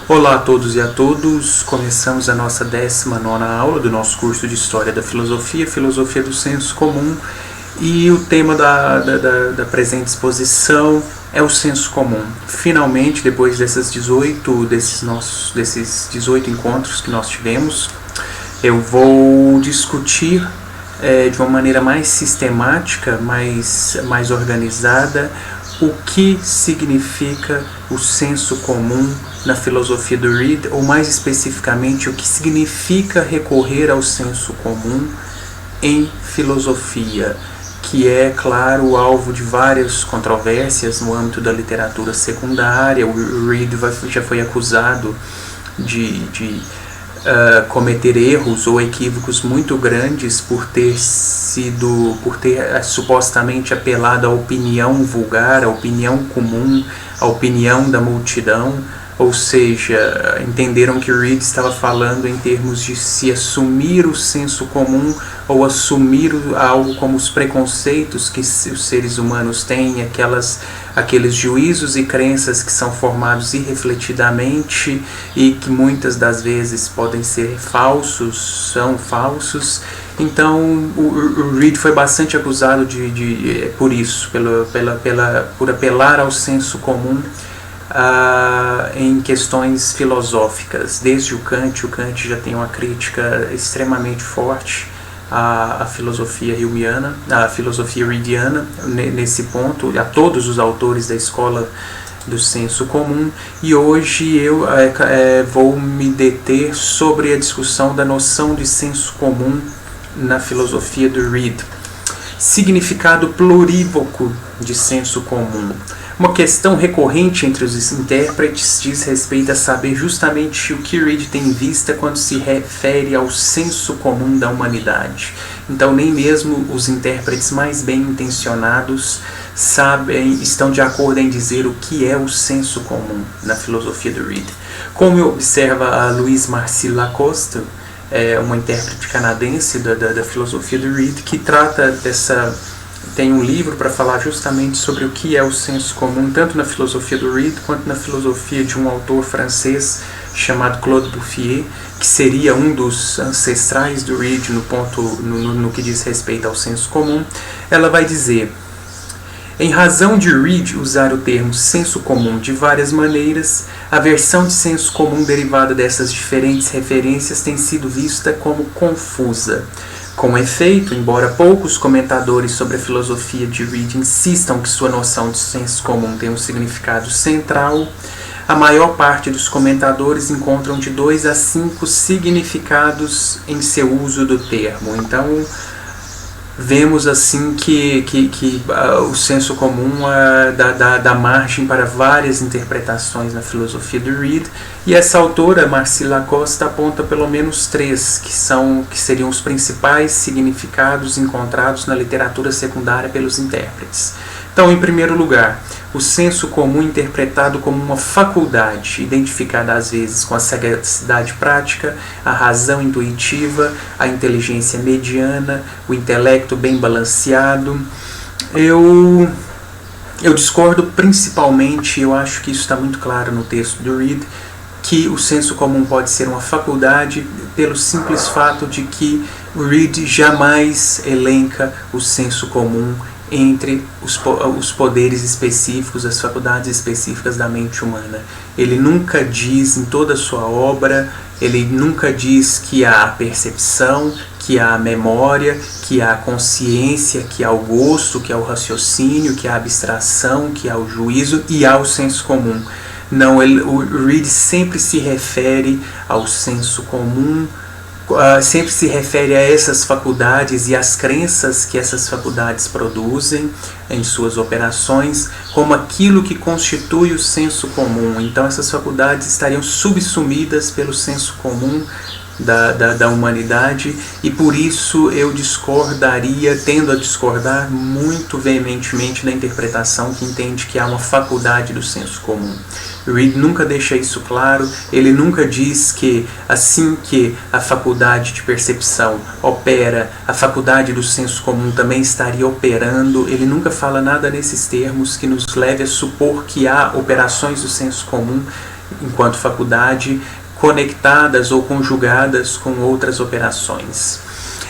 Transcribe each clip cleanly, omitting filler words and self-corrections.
Olá a todos e a todos, começamos a nossa 19ª aula do nosso curso de História da Filosofia, Filosofia do Senso Comum, e o tema da presente exposição é o senso comum. Finalmente, depois desses 18 encontros que nós tivemos, eu vou discutir de uma maneira mais sistemática, mais organizada, o que significa o senso comum na filosofia do Reid, ou mais especificamente, o que significa recorrer ao senso comum em filosofia, que é, claro, alvo de várias controvérsias no âmbito da literatura secundária. O Reid já foi acusado de cometer erros ou equívocos muito grandes por ter supostamente apelado à opinião vulgar, à opinião comum, à opinião da multidão, ou seja, entenderam que o Reid estava falando em termos de se assumir o senso comum ou assumir algo como os preconceitos que os seres humanos têm, aqueles juízos e crenças que são formados irrefletidamente e que muitas das vezes podem ser falsos, são falsos. Então o Reid foi bastante acusado por isso, por apelar ao senso comum em questões filosóficas. Desde o Kant já tem uma crítica extremamente forte à filosofia humeana, à filosofia reidiana, nesse ponto, a todos os autores da escola do senso comum, e hoje eu vou me deter sobre a discussão da noção de senso comum na filosofia do Reid. Significado plurívoco de senso comum. Uma questão recorrente entre os intérpretes diz respeito a saber justamente o que Reid tem em vista quando se refere ao senso comum da humanidade. Então, nem mesmo os intérpretes mais bem intencionados estão de acordo em dizer o que é o senso comum na filosofia do Reid. Como observa a Louise Marcy Lacoste, uma intérprete canadense da filosofia do Reid, que trata tem um livro para falar justamente sobre o que é o senso comum, tanto na filosofia do Reid quanto na filosofia de um autor francês chamado Claude Bouffier, que seria um dos ancestrais do Reid no que diz respeito ao senso comum. Ela vai dizer: em razão de Reid usar o termo senso comum de várias maneiras, a versão de senso comum derivada dessas diferentes referências tem sido vista como confusa. Com efeito, embora poucos comentadores sobre a filosofia de Reid insistam que sua noção de senso comum tem um significado central, a maior parte dos comentadores encontram de 2 a 5 significados em seu uso do termo. Então, vemos assim que o senso comum dá margem para várias interpretações na filosofia do Reid, e essa autora, Marcy Lacoste, aponta pelo menos 3 que seriam os principais significados encontrados na literatura secundária pelos intérpretes. Então, em primeiro lugar, o senso comum interpretado como uma faculdade, identificada às vezes com a sagacidade prática, a razão intuitiva, a inteligência mediana, o intelecto bem balanceado. Eu discordo principalmente, eu acho que isso está muito claro no texto do Reid, que o senso comum pode ser uma faculdade pelo simples fato de que o Reid jamais elenca o senso comum entre os poderes específicos, as faculdades específicas da mente humana. Ele nunca diz em toda a sua obra, ele nunca diz que há a percepção, que há a memória, que há a consciência, que há o gosto, que há o raciocínio, que há a abstração, que há o juízo e há o senso comum. Não, o Reid sempre se refere ao senso comum, sempre se refere a essas faculdades e às crenças que essas faculdades produzem em suas operações como aquilo que constitui o senso comum. Então essas faculdades estariam subsumidas pelo senso comum da humanidade, e por isso eu tendo a discordar muito veementemente da interpretação que entende que há uma faculdade do senso comum. Reid nunca deixa isso claro, ele nunca diz que assim que a faculdade de percepção opera, a faculdade do senso comum também estaria operando. Ele nunca fala nada nesses termos que nos leve a supor que há operações do senso comum enquanto faculdade, conectadas ou conjugadas com outras operações.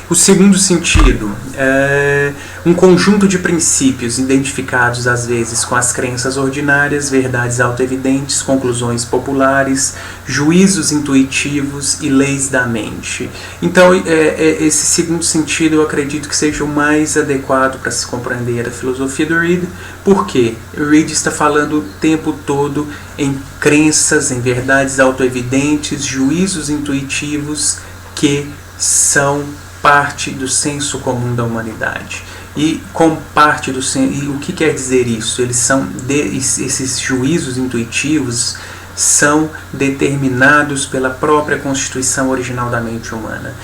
O segundo sentido é um conjunto de princípios identificados às vezes com as crenças ordinárias, verdades autoevidentes, conclusões populares, juízos intuitivos e leis da mente. Então, esse segundo sentido eu acredito que seja o mais adequado para se compreender a filosofia do Reid. Por quê? O Reid está falando o tempo todo em crenças, em verdades autoevidentes, juízos intuitivos que são parte do senso comum da humanidade. E como parte do senso, e o que quer dizer isso? Esses juízos intuitivos são determinados pela própria constituição original da mente humana.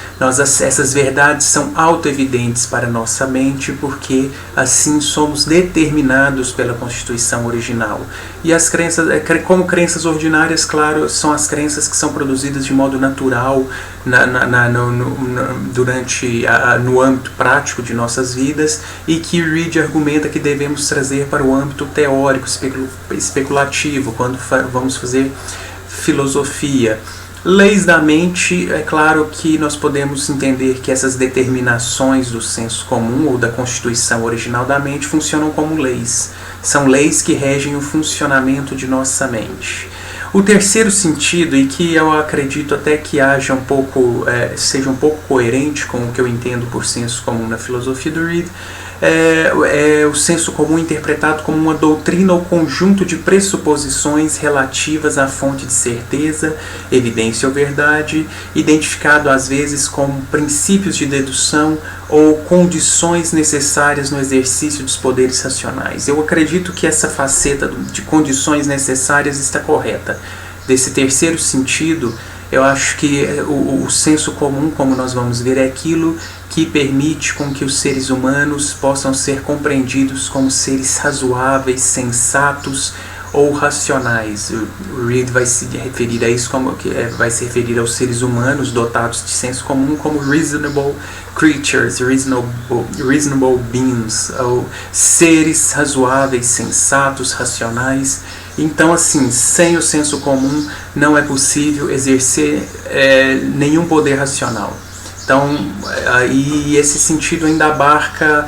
Essas verdades são autoevidentes para nossa mente porque assim somos determinados pela constituição original. E as crenças, como crenças ordinárias, claro, são as crenças que são produzidas de modo natural no âmbito prático de nossas vidas e que Reid argumenta que devemos trazer para o âmbito teórico, especulativo, quando vamos fazer filosofia. Leis da mente, é claro que nós podemos entender que essas determinações do senso comum ou da constituição original da mente funcionam como leis. São leis que regem o funcionamento de nossa mente. O terceiro sentido, e que eu acredito até que seja um pouco coerente com o que eu entendo por senso comum na filosofia do Reid, é o senso comum interpretado como uma doutrina ou conjunto de pressuposições relativas à fonte de certeza, evidência ou verdade, identificado às vezes como princípios de dedução ou condições necessárias no exercício dos poderes racionais. Eu acredito que essa faceta de condições necessárias está correta. Desse terceiro sentido, eu acho que o senso comum, como nós vamos ver, é aquilo que permite com que os seres humanos possam ser compreendidos como seres razoáveis, sensatos ou racionais. O Reid vai se referir a isso vai se referir aos seres humanos dotados de senso comum como reasonable creatures, reasonable beings, ou seres razoáveis, sensatos, racionais. Então, assim, sem o senso comum não é possível exercer nenhum poder racional. Então, e esse sentido ainda abarca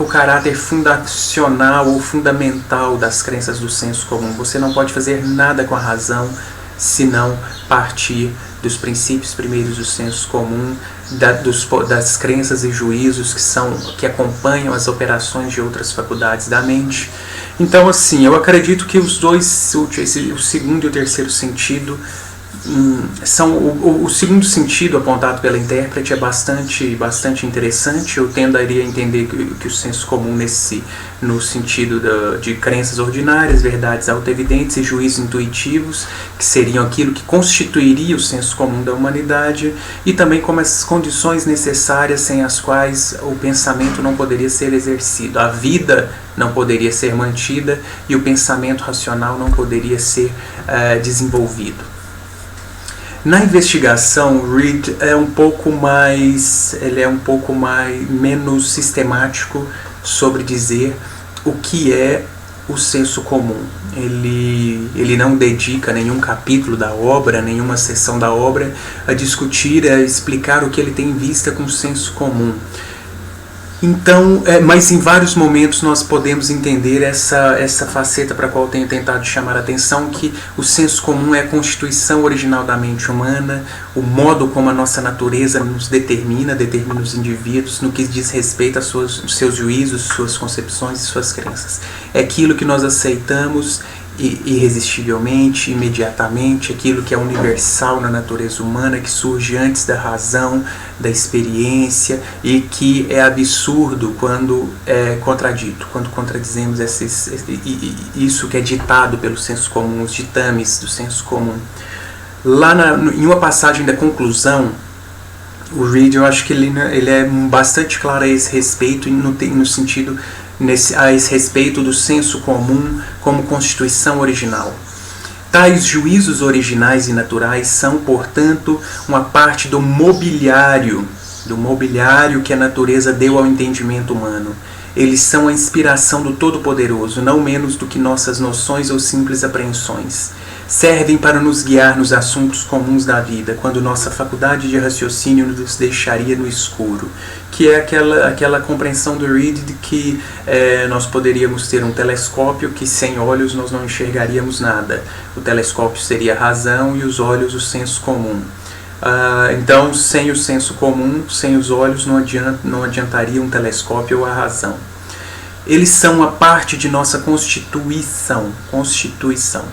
o caráter fundacional ou fundamental das crenças do senso comum. Você não pode fazer nada com a razão senão partir dos princípios primeiros do senso comum, das crenças e juízos que acompanham as operações de outras faculdades da mente. Então, assim, eu acredito que os dois, o segundo e o terceiro sentido, o segundo sentido apontado pela intérprete é bastante interessante. Eu tenderia a entender que o senso comum no sentido de crenças ordinárias, verdades autoevidentes e juízos intuitivos, que seriam aquilo que constituiria o senso comum da humanidade, e também como essas condições necessárias sem as quais o pensamento não poderia ser exercido, a vida não poderia ser mantida e o pensamento racional não poderia ser desenvolvido. Na investigação, Reid é um pouco menos sistemático sobre dizer o que é o senso comum. Ele não dedica nenhum capítulo da obra, nenhuma seção da obra a discutir, a explicar o que ele tem em vista com o senso comum. Então, mas em vários momentos nós podemos entender essa faceta para a qual eu tenho tentado chamar a atenção, que o senso comum é a constituição original da mente humana, o modo como a nossa natureza nos determina os indivíduos no que diz respeito aos seus juízos, suas concepções e suas crenças. É aquilo que nós aceitamos irresistivelmente, imediatamente, aquilo que é universal na natureza humana, que surge antes da razão, da experiência, e que é absurdo quando é contradito, quando contradizemos isso que é ditado pelo senso comum, os ditames do senso comum. Lá em uma passagem da conclusão, o Reid, eu acho que ele é bastante claro a esse respeito, no sentido a esse respeito do senso comum como constituição original. Tais juízos originais e naturais são, portanto, uma parte do mobiliário que a natureza deu ao entendimento humano. Eles são a inspiração do Todo-Poderoso, não menos do que nossas noções ou simples apreensões. servem para nos guiar nos assuntos comuns da vida, quando nossa faculdade de raciocínio nos deixaria no escuro, que é aquela compreensão do Reid de que nós poderíamos ter um telescópio que sem olhos nós não enxergaríamos nada. O telescópio seria a razão e os olhos o senso comum. Então, sem o senso comum, sem os olhos, não adiantaria um telescópio ou a razão. Eles são uma parte de nossa constituição.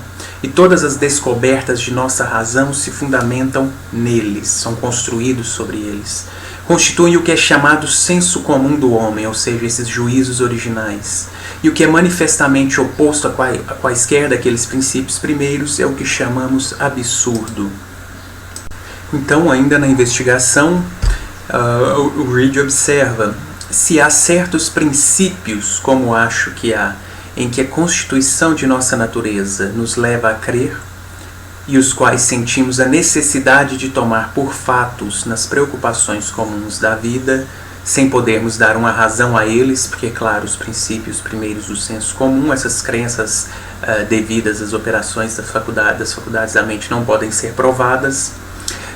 E todas as descobertas de nossa razão se fundamentam neles, são construídos sobre eles. Constituem o que é chamado senso comum do homem, ou seja, esses juízos originais. E o que é manifestamente oposto a quaisquer daqueles princípios primeiros é o que chamamos absurdo. Então, ainda na investigação, o Reid observa: se há certos princípios, como acho que há, em que a constituição de nossa natureza nos leva a crer, e os quais sentimos a necessidade de tomar por fatos nas preocupações comuns da vida, sem podermos dar uma razão a eles, porque, claro, os princípios primeiros do senso comum, essas crenças devidas às operações das faculdades da mente não podem ser provadas,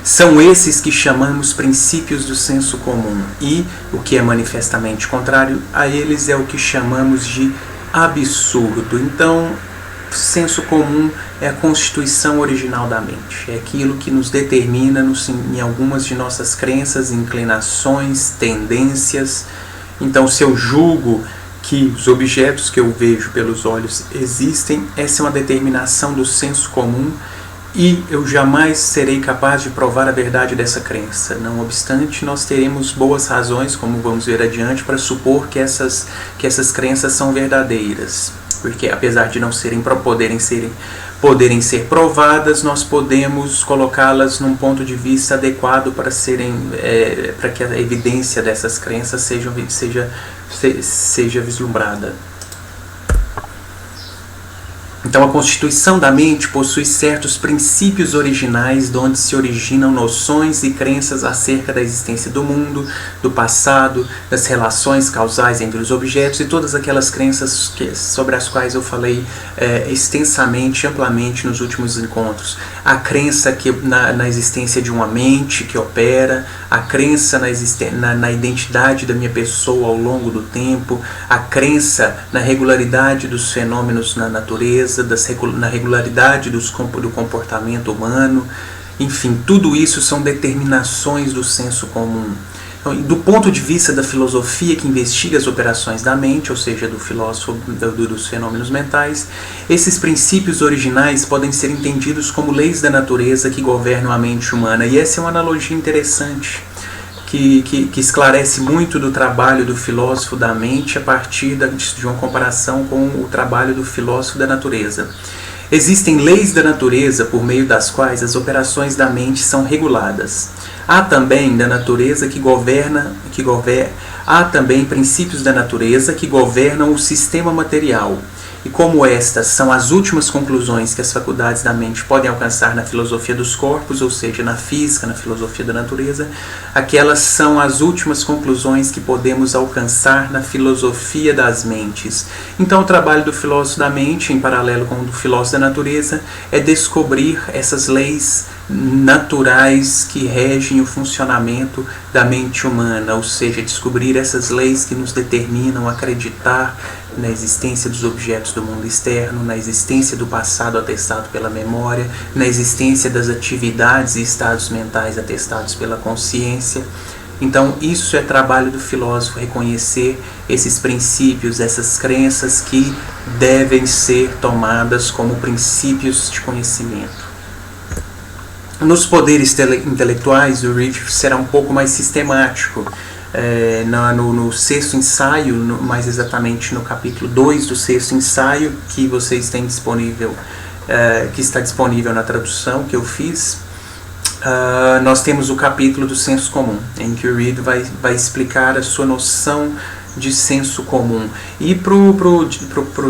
são esses que chamamos princípios do senso comum, e o que é manifestamente contrário a eles é o que chamamos de absurdo. Então, senso comum é a constituição original da mente, é aquilo que nos determina em algumas de nossas crenças, inclinações, tendências. Então, se eu julgo que os objetos que eu vejo pelos olhos existem, essa é uma determinação do senso comum, e eu jamais serei capaz de provar a verdade dessa crença. Não obstante, nós teremos boas razões, como vamos ver adiante, para supor que essas crenças são verdadeiras. Porque, apesar de não poderem ser provadas, nós podemos colocá-las num ponto de vista adequado para que a evidência dessas crenças seja vislumbrada. Então, a constituição da mente possui certos princípios originais de onde se originam noções e crenças acerca da existência do mundo, do passado, das relações causais entre os objetos e todas aquelas crenças sobre as quais eu falei extensamente, amplamente nos últimos encontros. A crença na existência de uma mente que opera, a crença na identidade da minha pessoa ao longo do tempo, a crença na regularidade dos fenômenos na natureza, na regularidade do comportamento humano. Enfim, tudo isso são determinações do senso comum. Então, do ponto de vista da filosofia que investiga as operações da mente, ou seja, do filósofo dos fenômenos mentais, esses princípios originais podem ser entendidos como leis da natureza que governam a mente humana. E essa é uma analogia interessante, que esclarece muito do trabalho do filósofo da mente a partir de uma comparação com o trabalho do filósofo da natureza. Existem leis da natureza por meio das quais as operações da mente são reguladas. Há também há também princípios da natureza que governam o sistema material. E como estas são as últimas conclusões que as faculdades da mente podem alcançar na filosofia dos corpos, ou seja, na física, na filosofia da natureza, aquelas são as últimas conclusões que podemos alcançar na filosofia das mentes. Então, o trabalho do filósofo da mente, em paralelo com o do filósofo da natureza, é descobrir essas leis naturais que regem o funcionamento da mente humana, ou seja, descobrir essas leis que nos determinam a acreditar na existência dos objetos do mundo externo, na existência do passado atestado pela memória, na existência das atividades e estados mentais atestados pela consciência. Então, isso é trabalho do filósofo, reconhecer esses princípios, essas crenças que devem ser tomadas como princípios de conhecimento. Nos poderes intelectuais, o Reid será um pouco mais sistemático. No sexto ensaio, mais exatamente no capítulo 2 do sexto ensaio, que vocês têm disponível, que está disponível na tradução que eu fiz, nós temos o capítulo do senso comum, em que o Reid vai explicar a sua noção de senso comum. E pro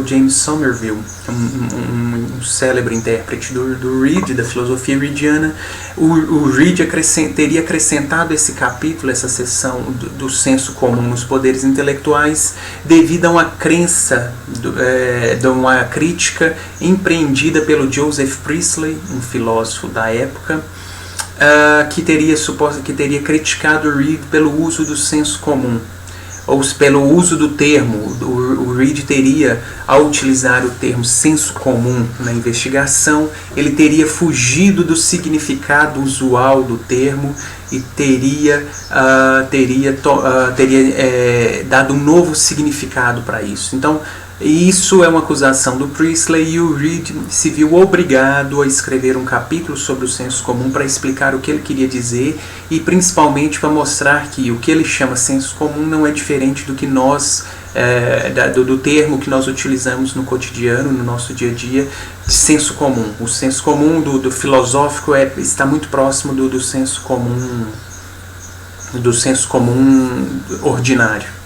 James Somerville, um célebre intérprete do Reid, da filosofia reidiana, o Reid teria acrescentado esse capítulo, essa seção do senso comum nos poderes intelectuais, devido a uma crença, de uma crítica empreendida pelo Joseph Priestley, um filósofo da época, que teria criticado Reid pelo uso do senso comum, ou pelo uso do termo. O Reid teria, ao utilizar o termo senso comum na investigação, ele teria fugido do significado usual do termo e teria dado um novo significado para isso. Então, isso é uma acusação do Priestley, e o Reid se viu obrigado a escrever um capítulo sobre o senso comum para explicar o que ele queria dizer e principalmente para mostrar que o que ele chama senso comum não é diferente do que nós, do termo que nós utilizamos no cotidiano, no nosso dia a dia, de senso comum. O senso comum do filosófico está muito próximo do senso comum ordinário.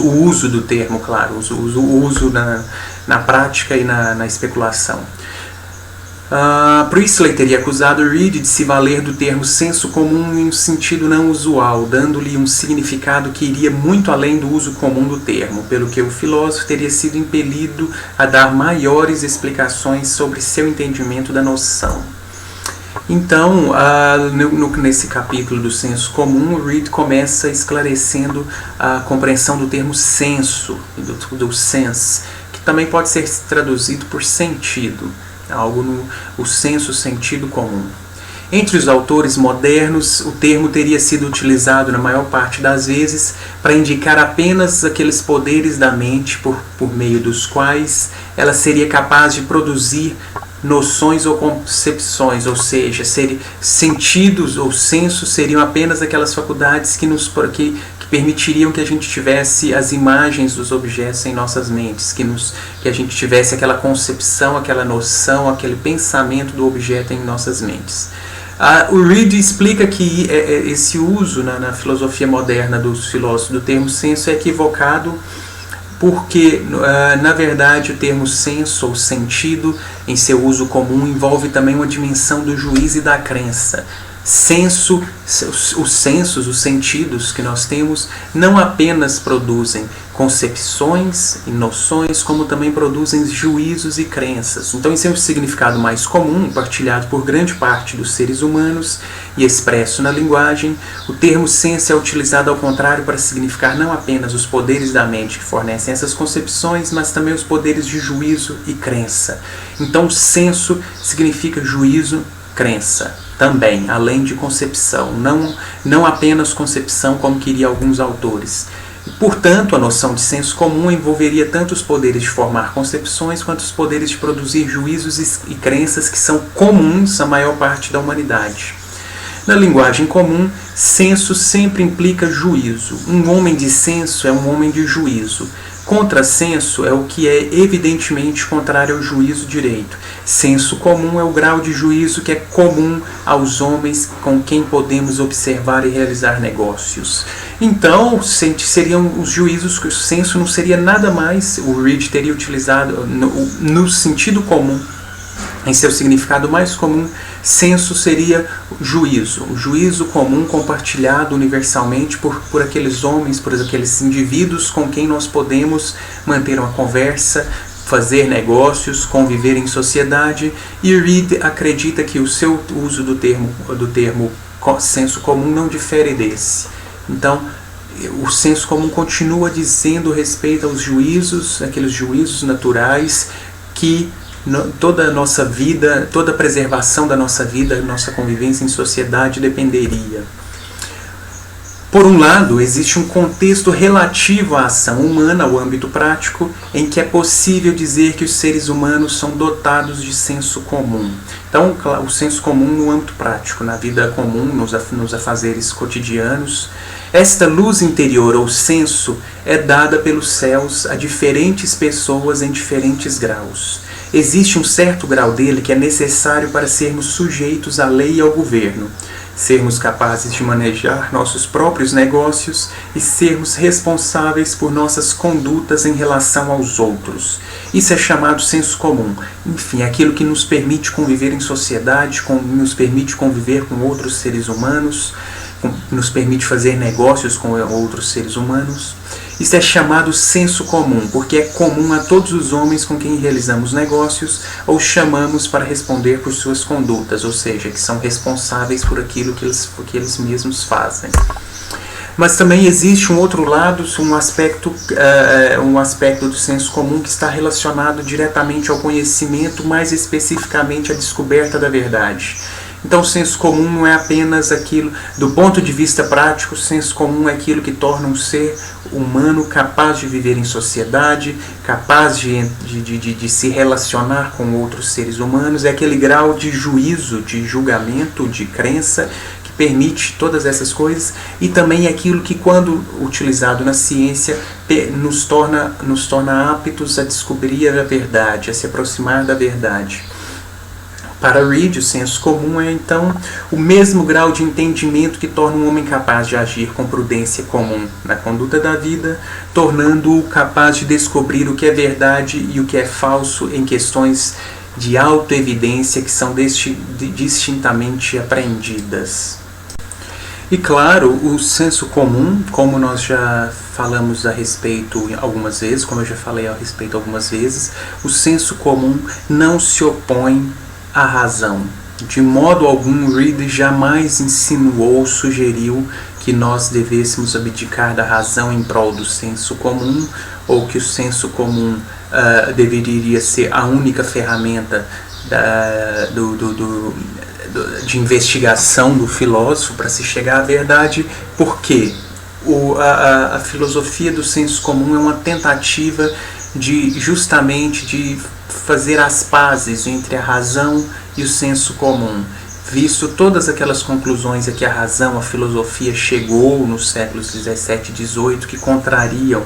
O uso do termo, claro, o uso na prática e na especulação. Priestley teria acusado Reid de se valer do termo senso comum em um sentido não usual, dando-lhe um significado que iria muito além do uso comum do termo, pelo que o filósofo teria sido impelido a dar maiores explicações sobre seu entendimento da noção. Então, nesse capítulo do senso comum, o Reid começa esclarecendo a compreensão do termo senso, do sense, que também pode ser traduzido por sentido, o senso, sentido comum. Entre os autores modernos, o termo teria sido utilizado na maior parte das vezes para indicar apenas aqueles poderes da mente por meio dos quais ela seria capaz de produzir noções ou concepções, ou seja, sentidos ou sensos seriam apenas aquelas faculdades que permitiriam que a gente tivesse as imagens dos objetos em nossas mentes, que a gente tivesse aquela concepção, aquela noção, aquele pensamento do objeto em nossas mentes. O Reid explica que esse uso na filosofia moderna dos filósofos do termo senso é equivocado, porque, na verdade, o termo senso ou sentido, em seu uso comum, envolve também uma dimensão do juízo e da crença. Os sensos, os sentidos que nós temos, não apenas produzem concepções e noções, como também produzem juízos e crenças. Então, esse é um significado mais comum, partilhado por grande parte dos seres humanos e expresso na linguagem. O termo senso é utilizado ao contrário para significar não apenas os poderes da mente que fornecem essas concepções, mas também os poderes de juízo e crença. Então, senso significa juízo, crença também, além de concepção, não apenas concepção como queriam alguns autores. Portanto, a noção de senso comum envolveria tanto os poderes de formar concepções quanto os poderes de produzir juízos e crenças que são comuns à maior parte da humanidade. Na linguagem comum, senso sempre implica juízo. Um homem de senso é um homem de juízo. Contrassenso é o que é evidentemente contrário ao juízo direito. Senso comum é o grau de juízo que é comum aos homens com quem podemos observar e realizar negócios. Então, seriam os juízos, o senso não seria nada mais, o Reid teria utilizado no sentido comum, em seu significado mais comum, senso seria juízo, o juízo comum compartilhado universalmente por aqueles homens, por aqueles indivíduos com quem nós podemos manter uma conversa, fazer negócios, conviver em sociedade. E Reid acredita que o seu uso do termo senso comum não difere desse. Então, o senso comum continua dizendo respeito aos juízos, aqueles juízos naturais que toda a nossa vida, toda a preservação da nossa vida, nossa convivência em sociedade dependeria. Por um lado, existe um contexto relativo à ação humana, ao âmbito prático, em que é possível dizer que os seres humanos são dotados de senso comum. Então, o senso comum no âmbito prático, na vida comum, nos afazeres cotidianos. Esta luz interior ou senso é dada pelos céus a diferentes pessoas em diferentes graus. Existe um certo grau dele que é necessário para sermos sujeitos à lei e ao governo. sermos capazes de manejar nossos próprios negócios e sermos responsáveis por nossas condutas em relação aos outros. Isso é chamado senso comum. Enfim, aquilo que nos permite conviver em sociedade, nos permite conviver com outros seres humanos, nos permite fazer negócios com outros seres humanos. Isso é chamado senso comum, porque é comum a todos os homens com quem realizamos negócios ou chamamos para responder por suas condutas, ou seja, que são responsáveis por aquilo que eles mesmos fazem. Mas também existe um outro lado, um aspecto do senso comum que está relacionado diretamente ao conhecimento, mais especificamente à descoberta da verdade. Então, o senso comum não é apenas aquilo, do ponto de vista prático, o senso comum é aquilo que torna um ser humano capaz de viver em sociedade, capaz de se relacionar com outros seres humanos, é aquele grau de juízo, de julgamento, de crença, que permite todas essas coisas, e também é aquilo que, quando utilizado na ciência, nos torna aptos a descobrir a verdade, a se aproximar da verdade. Para Reid, o senso comum é, então, o mesmo grau de entendimento que torna um homem capaz de agir com prudência comum na conduta da vida, tornando-o capaz de descobrir o que é verdade e o que é falso em questões de autoevidência que são distintamente apreendidas. E claro, o senso comum, como nós já falamos a respeito algumas vezes, como eu já falei a respeito algumas vezes, o senso comum não se opõe a razão. De modo algum, Reid jamais insinuou ou sugeriu que nós devêssemos abdicar da razão em prol do senso comum, ou que o senso comum deveria ser a única ferramenta de investigação do filósofo para se chegar à verdade, porque a filosofia do senso comum é uma tentativa justamente de fazer as pazes entre a razão e o senso comum, visto todas aquelas conclusões a que a razão, a filosofia chegou nos séculos 17 e 18 que contrariam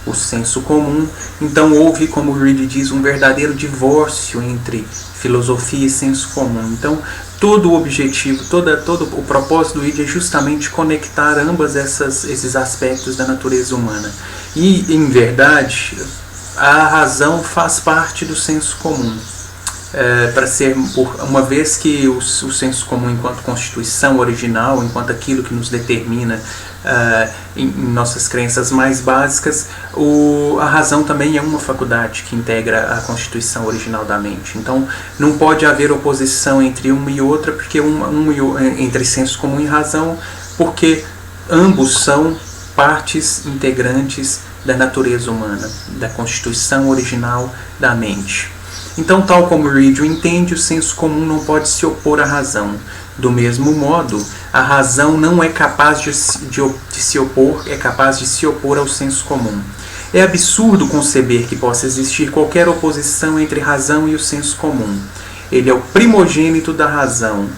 o senso comum. Então houve, como Reid diz, um verdadeiro divórcio entre filosofia e senso comum. Então todo o objetivo, todo o propósito do Reid é justamente conectar ambas esses aspectos da natureza humana. E, em verdade, a razão faz parte do senso comum. Uma vez que o senso comum, enquanto constituição original, enquanto aquilo que nos determina em nossas crenças mais básicas, a razão também é uma faculdade que integra a constituição original da mente. Então não pode haver oposição entre uma e outra, porque entre senso comum e razão, porque ambos são partes integrantes da natureza humana, da constituição original da mente. Então, tal como Reid o entende, o senso comum não pode se opor à razão. Do mesmo modo, a razão não é capaz de se opor, é capaz de se opor ao senso comum. É absurdo conceber que possa existir qualquer oposição entre razão e o senso comum. Ele é o primogênito da razão.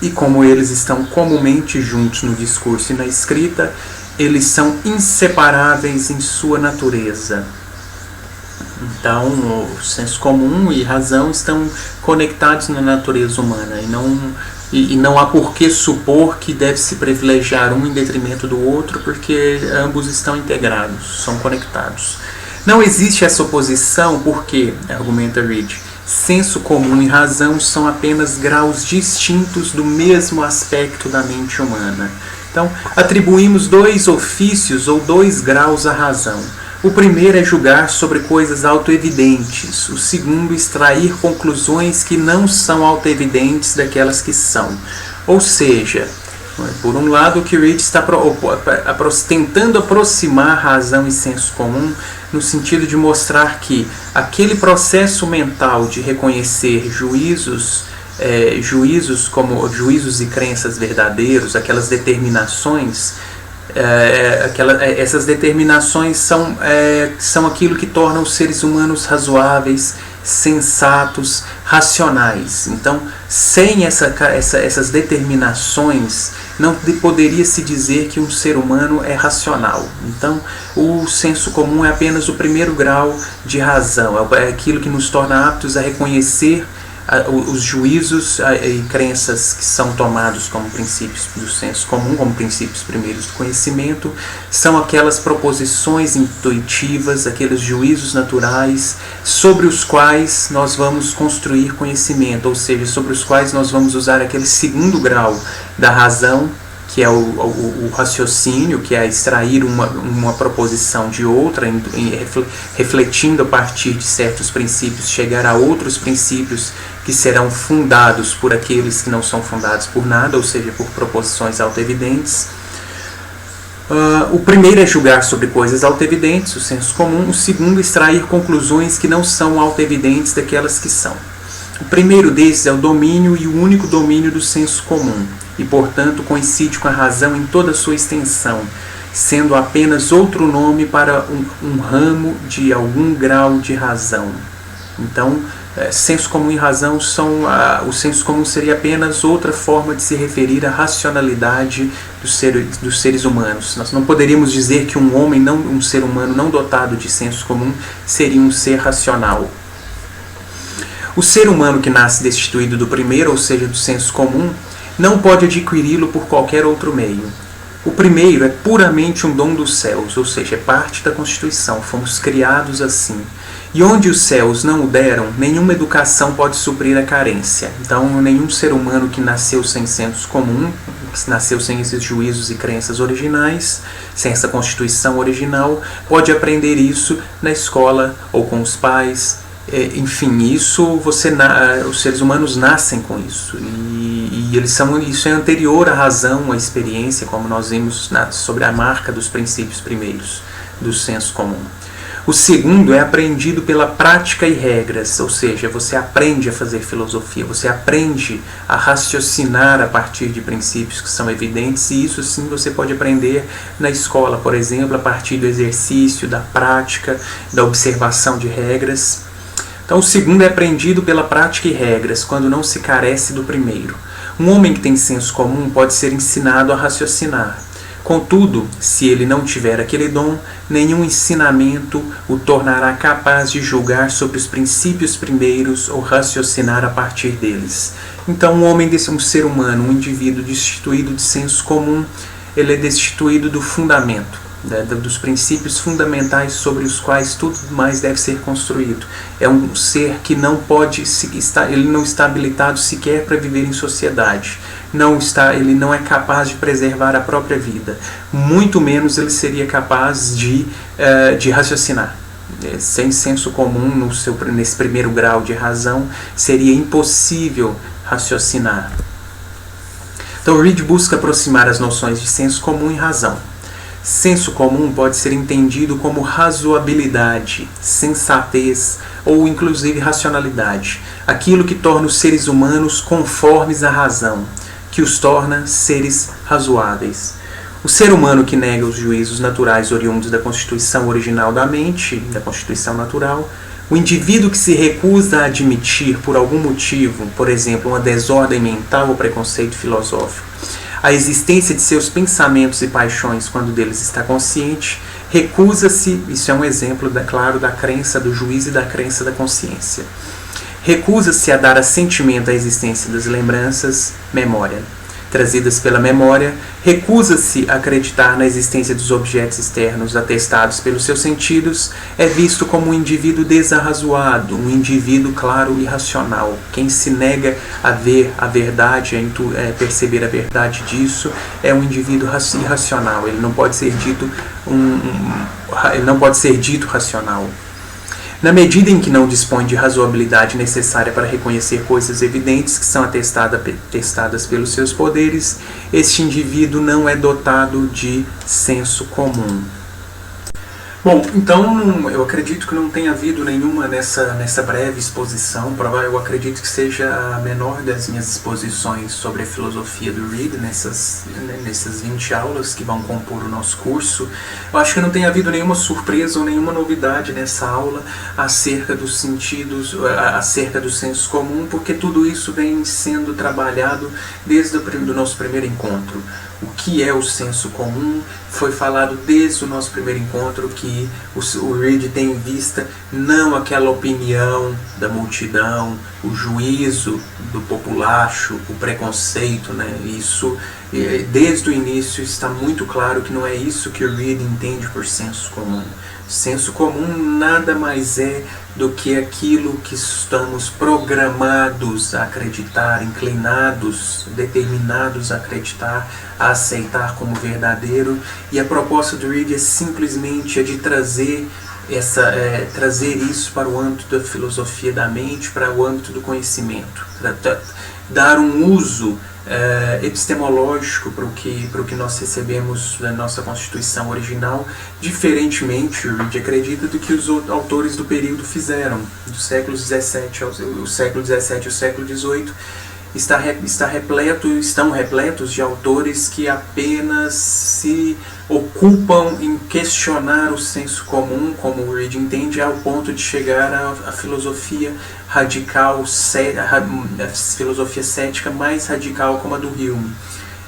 E como eles estão comumente juntos no discurso e na escrita, eles são inseparáveis em sua natureza. Então, o senso comum e razão estão conectados na natureza humana e não há por que supor que deve se privilegiar um em detrimento do outro, porque ambos estão integrados, são conectados. Não existe essa oposição porque, argumenta Reid, senso comum e razão são apenas graus distintos do mesmo aspecto da mente humana. Então, atribuímos dois ofícios ou dois graus à razão. O primeiro é julgar sobre coisas autoevidentes. O segundo, extrair conclusões que não são autoevidentes daquelas que são. Ou seja, por um lado, o que Reid está tentando aproximar razão e senso comum, no sentido de mostrar que aquele processo mental de reconhecer juízos como juízos e crenças verdadeiros, aquelas determinações, essas determinações são aquilo que torna os seres humanos razoáveis, sensatos, racionais. Então, sem essas determinações, não poderia se dizer que um ser humano é racional. Então, o senso comum é apenas o primeiro grau de razão, é aquilo que nos torna aptos a reconhecer os juízos e crenças que são tomados como princípios do senso comum, como princípios primeiros do conhecimento, são aquelas proposições intuitivas, aqueles juízos naturais sobre os quais nós vamos construir conhecimento, ou seja, sobre os quais nós vamos usar aquele segundo grau da razão, que é o raciocínio, que é extrair uma proposição de outra, refletindo a partir de certos princípios, chegar a outros princípios que serão fundados por aqueles que não são fundados por nada, ou seja, por proposições autoevidentes. O primeiro é julgar sobre coisas autoevidentes, o senso comum. O segundo, extrair conclusões que não são autoevidentes daquelas que são. O primeiro desses é o domínio e o único domínio do senso comum, e, portanto, coincide com a razão em toda a sua extensão, sendo apenas outro nome para um ramo de algum grau de razão. Então, senso comum e razão o senso comum seria apenas outra forma de se referir à racionalidade dos seres humanos. Nós não poderíamos dizer que um ser humano não dotado de senso comum seria um ser racional. O ser humano que nasce destituído do primeiro, ou seja, do senso comum, não pode adquiri-lo por qualquer outro meio. O primeiro é puramente um dom dos céus, ou seja, é parte da Constituição, fomos criados assim. E onde os céus não o deram, nenhuma educação pode suprir a carência. Então, nenhum ser humano que nasceu sem senso comum, que nasceu sem esses juízos e crenças originais, sem essa Constituição original, pode aprender isso na escola ou com os pais. Enfim, isso os seres humanos nascem com isso, e isso é anterior à razão, à experiência, como nós vimos sobre a marca dos princípios primeiros do senso comum. O segundo é aprendido pela prática e regras, ou seja, você aprende a fazer filosofia, você aprende a raciocinar a partir de princípios que são evidentes, e isso sim você pode aprender na escola, por exemplo, a partir do exercício, da prática, da observação de regras. Então, o segundo é aprendido pela prática e regras, quando não se carece do primeiro. Um homem que tem senso comum pode ser ensinado a raciocinar. Contudo, se ele não tiver aquele dom, nenhum ensinamento o tornará capaz de julgar sobre os princípios primeiros ou raciocinar a partir deles. Então, um ser humano, um indivíduo destituído de senso comum, ele é destituído do fundamento, dos princípios fundamentais sobre os quais tudo mais deve ser construído. É um ser que ele não está habilitado sequer para viver em sociedade. Ele não é capaz de preservar a própria vida. Muito menos ele seria capaz de raciocinar. Sem senso comum, nesse primeiro grau de razão, seria impossível raciocinar. Então, Reid busca aproximar as noções de senso comum e razão. Senso comum pode ser entendido como razoabilidade, sensatez ou inclusive racionalidade, aquilo que torna os seres humanos conformes à razão, que os torna seres razoáveis. O ser humano que nega os juízos naturais oriundos da constituição original da mente, da constituição natural, o indivíduo que se recusa a admitir por algum motivo, por exemplo, uma desordem mental ou preconceito filosófico, a existência de seus pensamentos e paixões quando deles está consciente, recusa-se, isso é um exemplo, claro, da crença do juízo e da crença da consciência, recusa-se a dar assentimento à existência das lembranças, memória, trazidas pela memória, recusa-se a acreditar na existência dos objetos externos atestados pelos seus sentidos, é visto como um indivíduo desarrazoado, um indivíduo, claro, irracional. Quem se nega a ver a verdade, a perceber a verdade disso, é um indivíduo irracional. Ele não pode ser dito racional. Na medida em que não dispõe de razoabilidade necessária para reconhecer coisas evidentes que são atestadas pelos seus poderes, este indivíduo não é dotado de senso comum. Bom, então eu acredito que não tenha havido nenhuma nessa breve exposição. Eu acredito que seja a menor das minhas exposições sobre a filosofia do Reid nessas 20 aulas que vão compor o nosso curso. Eu acho que não tem havido nenhuma surpresa ou nenhuma novidade nessa aula acerca dos sentidos, acerca do senso comum, porque tudo isso vem sendo trabalhado desde o nosso primeiro encontro. O que é o senso comum foi falado desde o nosso primeiro encontro, que o Reid tem em vista não aquela opinião da multidão, o juízo do populacho, o preconceito, né? Isso, desde o início, está muito claro que não é isso que o Reed entende por senso comum. Senso comum nada mais é do que aquilo que estamos programados a acreditar, inclinados, determinados a acreditar, a aceitar como verdadeiro. E a proposta do Reed é simplesmente de trazer trazer isso para o âmbito da filosofia da mente, para o âmbito do conhecimento, dar um uso epistemológico para o que nós recebemos da nossa Constituição original, diferentemente, o Reed acredita, do que os autores do período fizeram, do século XVII ao século XVIII, estão repletos de autores que apenas se ocupam em questionar o senso comum, como o Reed entende, ao ponto de chegar à filosofia radical, a filosofia cética mais radical, como a do Hume,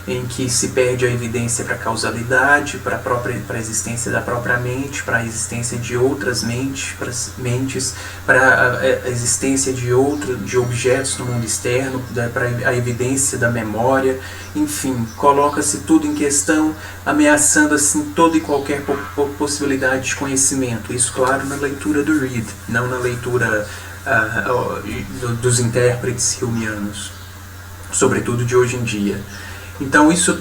em que se perde a evidência para a causalidade, para a existência da própria mente, para a existência de outras mentes, para a existência de objetos no mundo externo, para a evidência da memória. Enfim, coloca-se tudo em questão, ameaçando assim toda e qualquer possibilidade de conhecimento. Isso, claro, na leitura do Reed, não na leitura dos intérpretes humianos, sobretudo de hoje em dia. Então isso é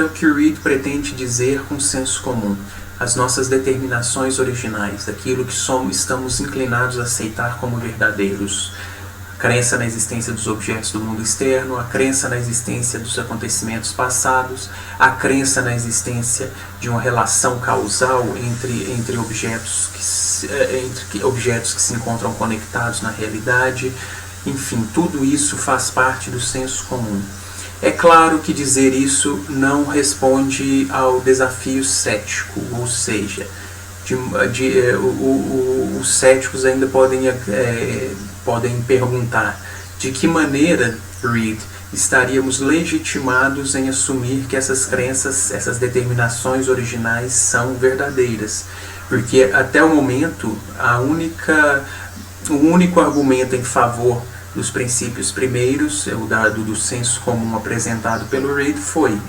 o que o Reed pretende dizer com senso comum. As nossas determinações originais, aquilo que estamos inclinados a aceitar como verdadeiros. A crença na existência dos objetos do mundo externo, a crença na existência dos acontecimentos passados, a crença na existência de uma relação causal entre objetos que se encontram conectados na realidade. Enfim, tudo isso faz parte do senso comum. É claro que dizer isso não responde ao desafio cético, ou seja, os céticos ainda podem perguntar de que maneira, Reed, estaríamos legitimados em assumir que essas crenças, essas determinações originais são verdadeiras. Porque até o momento, o único argumento em favor dos princípios primeiros, o dado do senso comum apresentado pelo Reed,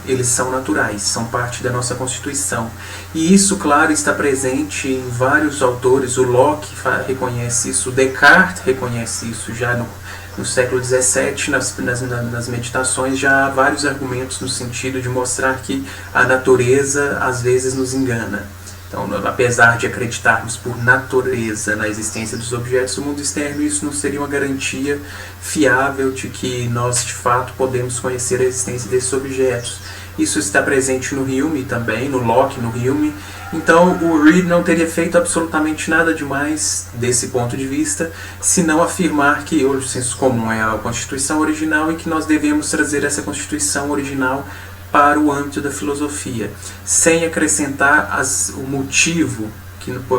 eles são naturais, são parte da nossa Constituição. E isso, claro, está presente em vários autores. O Locke reconhece isso, o Descartes reconhece isso já no século XVII, nas meditações, já há vários argumentos no sentido de mostrar que a natureza às vezes nos engana. Então, apesar de acreditarmos por natureza na existência dos objetos do mundo externo, isso não seria uma garantia fiável de que nós, de fato, podemos conhecer a existência desses objetos. Isso está presente no Hume também, no Locke, no Hume. Então, o Reed não teria feito absolutamente nada demais desse ponto de vista, senão afirmar que o senso comum é a Constituição original e que nós devemos trazer essa Constituição original para o âmbito da filosofia, sem acrescentar o motivo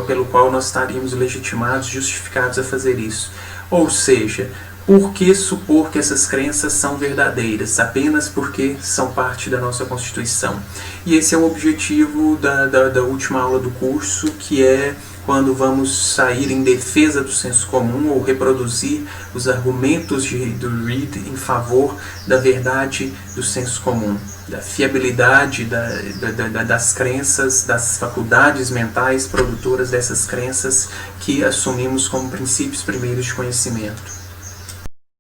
pelo qual nós estaríamos legitimados, justificados a fazer isso. Ou seja, por que supor que essas crenças são verdadeiras, apenas porque são parte da nossa Constituição? E esse é o objetivo da última aula do curso, que é quando vamos sair em defesa do senso comum ou reproduzir os argumentos do Reed em favor da verdade do senso comum, da fiabilidade das crenças, das faculdades mentais produtoras dessas crenças que assumimos como princípios primeiros de conhecimento.